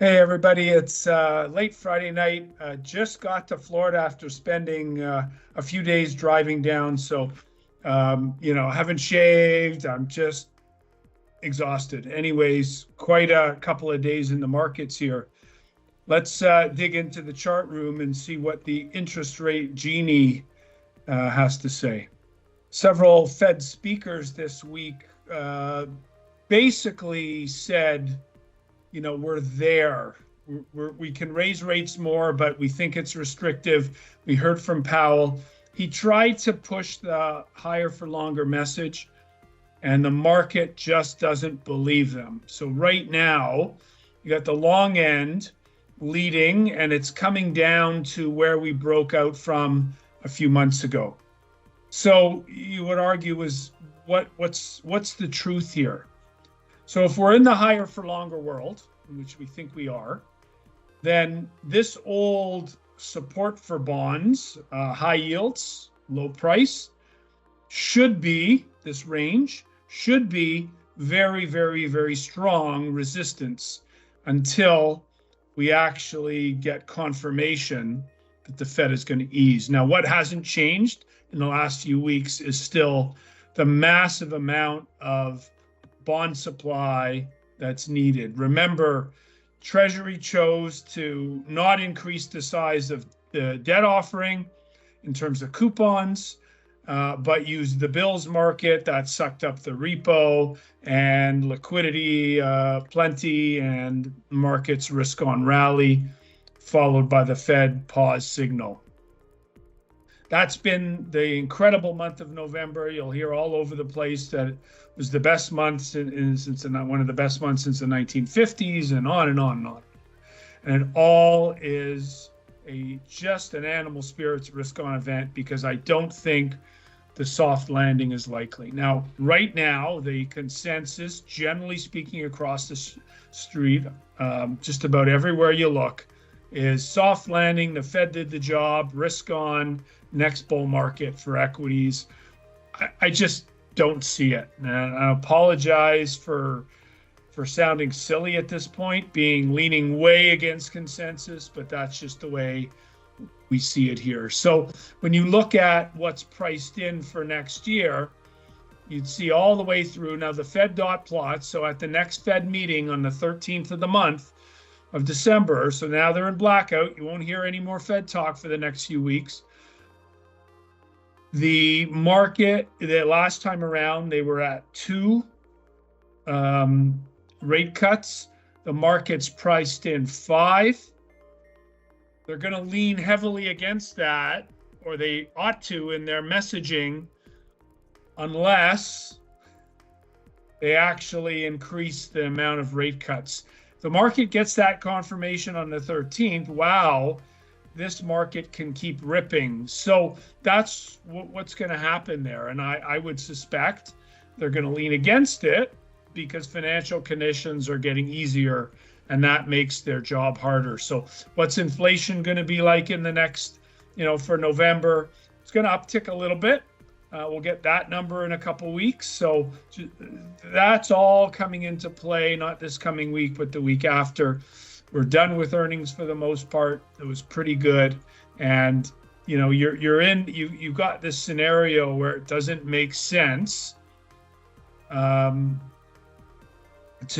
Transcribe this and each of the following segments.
Hey everybody, it's late Friday night. Just got to Florida after spending a few days driving down. So, haven't shaved. I'm just exhausted. Anyways, quite a couple of days in the markets here. Let's dig into the chart room and see what the interest rate genie has to say. Several Fed speakers this week basically said, we're there. We can raise rates more, but we think it's restrictive. We heard from Powell. He tried to push the higher for longer message, and the market just doesn't believe them. So right now, you got the long end leading, and it's coming down to where we broke out from a few months ago. So you would argue what's the truth here? So if we're in the higher for longer world, which we think we are, then this old support for bonds, high yields, low price, this range should be very, very, very strong resistance until we actually get confirmation that the Fed is going to ease. Now, what hasn't changed in the last few weeks is still the massive amount of bond supply that's needed. Remember, Treasury chose to not increase the size of the debt offering in terms of coupons, but used the bills market that sucked up the repo and liquidity plenty and markets risk on rally, followed by the Fed pause signal. That's been the incredible month of November. You'll hear all over the place that it was the best month since one of the best months since the 1950s, and on and on and on. And it all is just an animal spirits risk-on event because I don't think the soft landing is likely. Now, right now, the consensus, generally speaking, across the street, just about everywhere you look, is soft landing. The Fed did the job, risk on, next bull market for equities. I just don't see it. And I apologize for sounding silly at this point, leaning way against consensus, but that's just the way we see it here. So when you look at what's priced in for next year, you'd see all the way through. Now the Fed dot plot, so at the next Fed meeting on the 13th of the month of December, so now they're in blackout. You won't hear any more Fed talk for the next few weeks. The market, the last time around, they were at 2 rate cuts. The market's priced in 5. They're going to lean heavily against that, or they ought to in their messaging, unless they actually increase the amount of rate cuts. The market gets that confirmation on the 13th. Wow, this market can keep ripping. So that's what's going to happen there. And I would suspect they're going to lean against it because financial conditions are getting easier, and that makes their job harder. So what's inflation going to be like in the next, for November? It's going to uptick a little bit. We'll get that number in a couple weeks. So that's all coming into play, not this coming week, but the week after. We're done with earnings for the most part. It was pretty good. And, you've got this scenario where it doesn't make sense to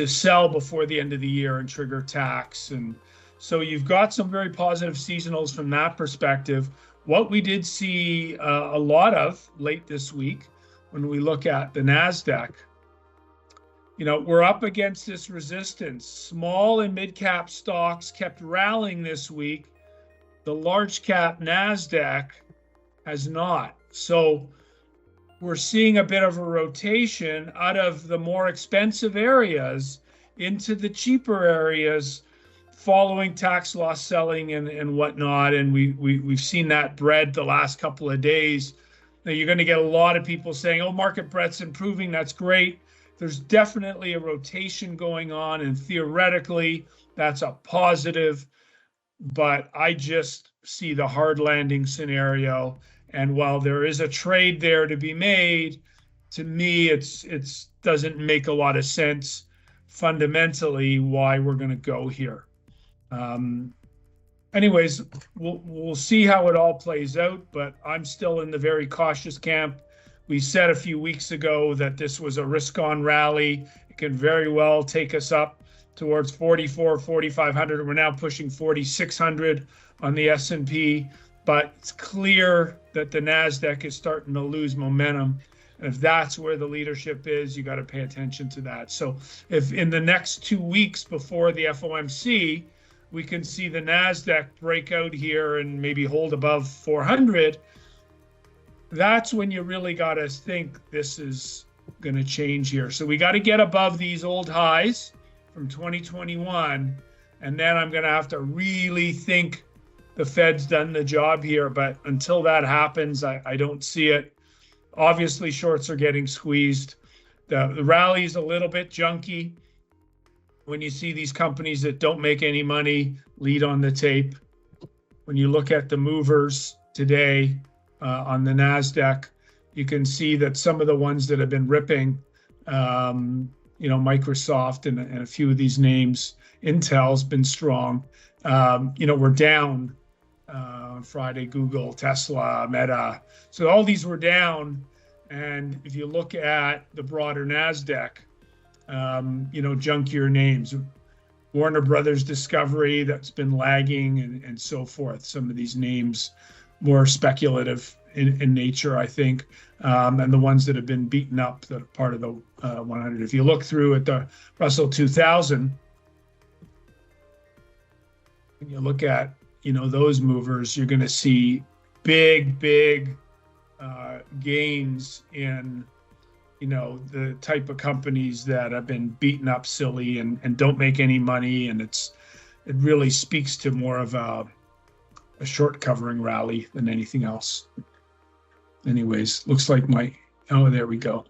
sell before the end of the year and trigger tax. And so you've got some very positive seasonals from that perspective. What we did see a lot of late this week, when we look at the NASDAQ, we're up against this resistance. Small and mid-cap stocks kept rallying this week. The large cap NASDAQ has not. So we're seeing a bit of a rotation out of the more expensive areas into the cheaper areas, following tax loss selling and whatnot. And we've seen that breadth the last couple of days. Now you're going to get a lot of people saying, oh, market breadth's improving. That's great. There's definitely a rotation going on, and theoretically that's a positive, but I just see the hard landing scenario. And while there is a trade there to be made, to me, it's doesn't make a lot of sense fundamentally why we're going to go here. Anyways, we'll see how it all plays out, but I'm still in the very cautious camp. We said a few weeks ago that this was a risk-on rally. It can very well take us up towards 4,500. We're now pushing 4,600 on the S&P, but it's clear that the NASDAQ is starting to lose momentum. And if that's where the leadership is, you got to pay attention to that. So if in the next 2 weeks before the FOMC, we can see the NASDAQ break out here and maybe hold above 400, that's when you really got to think this is going to change here. So we got to get above these old highs from 2021, and then I'm going to have to really think the Fed's done the job here. But until that happens, I don't see it. Obviously, shorts are getting squeezed. The rally is a little bit junky. When you see these companies that don't make any money lead on the tape, when you look at the movers today on the NASDAQ, you can see that some of the ones that have been ripping, Microsoft and a few of these names, Intel's been strong. We're down on Friday, Google, Tesla, Meta. So all these were down. And if you look at the broader NASDAQ, junkier names, Warner Brothers Discovery, that's been lagging and so forth. Some of these names more speculative in nature, I think, and the ones that have been beaten up that are part of the 100. If you look through at the Russell 2000, and you look at, those movers, you're going to see big gains in, the type of companies that have been beaten up silly and don't make any money. And it really speaks to more of a short covering rally than anything else. Anyways, looks like there we go.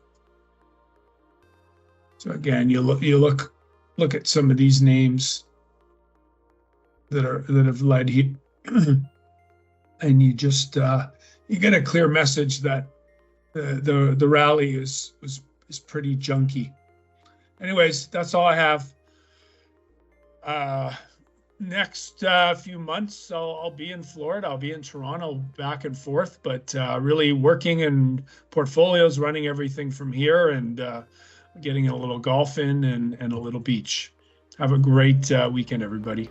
So again, you look at some of these names that have led here, and you just you get a clear message that the rally is pretty junky. Anyways, that's all I have. Next few months, I'll be in Florida. I'll be in Toronto, back and forth, but really working in portfolios, running everything from here, and getting a little golf in and a little beach. Have a great weekend, everybody.